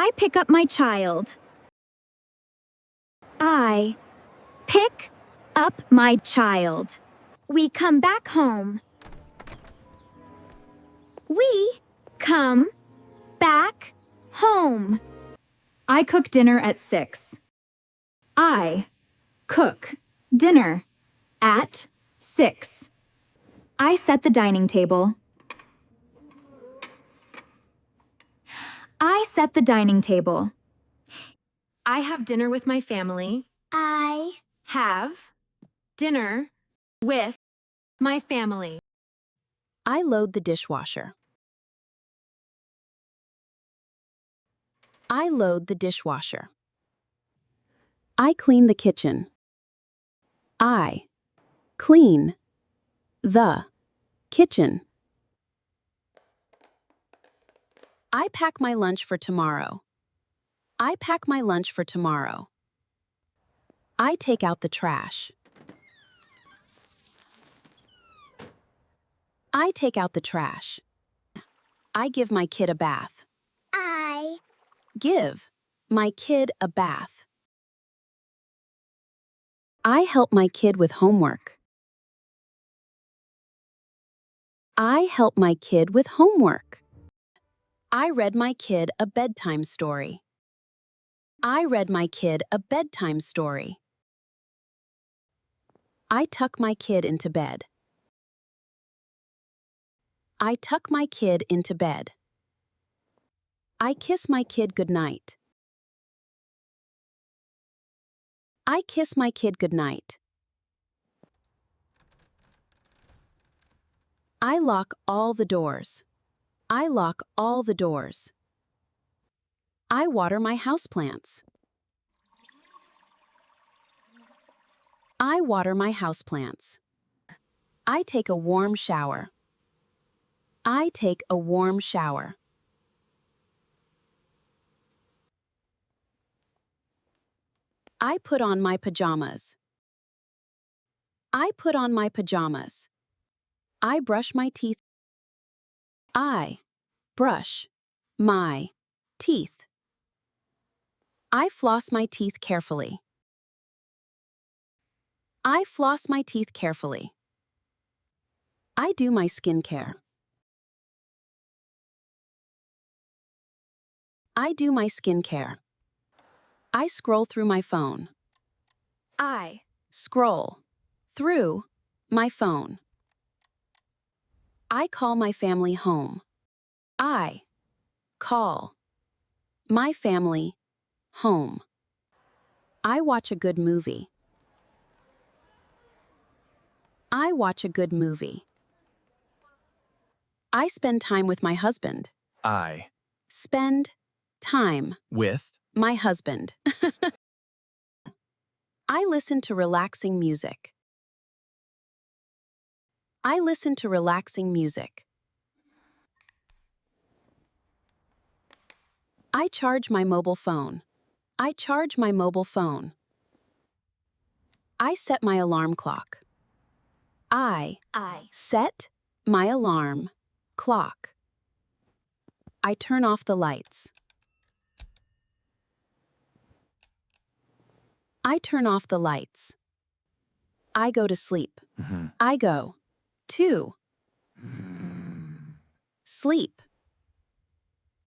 I pick up my child. I pick up my child. We come back home. We come back home. I cook dinner at 6. I cook dinner at 6. I set the dining table. I set the dining table. I have dinner with my family. I Have dinner with my family. I load the dishwasher. I load the dishwasher. I clean the kitchen. I clean the kitchen. I pack my lunch for tomorrow. I pack my lunch for tomorrow. I take out the trash. I take out the trash. I give my kid a bath. I Give my kid a bath. I help my kid with homework. I help my kid with homework. I read my kid a bedtime story. I read my kid a bedtime story. I tuck my kid into bed. I tuck my kid into bed. I kiss my kid goodnight. I kiss my kid goodnight. I lock all the doors. I lock all the doors. I water my houseplants. I water my houseplants. I take a warm shower. I take a warm shower. I put on my pajamas. I put on my pajamas. I brush my teeth. I brush my teeth. I floss my teeth carefully. I floss my teeth carefully. I do my skincare. I do my skincare. I scroll through my phone. I scroll through my phone. I call my family home. I call my family home. I watch a good movie. I watch a good movie. I spend time with my husband. I Spend time. with My husband. I listen to relaxing music. I listen to relaxing music. I charge my mobile phone. I charge my mobile phone. I set my alarm clock. I set my alarm clock. I turn off the lights. I turn off the lights. I go to sleep. I go to sleep.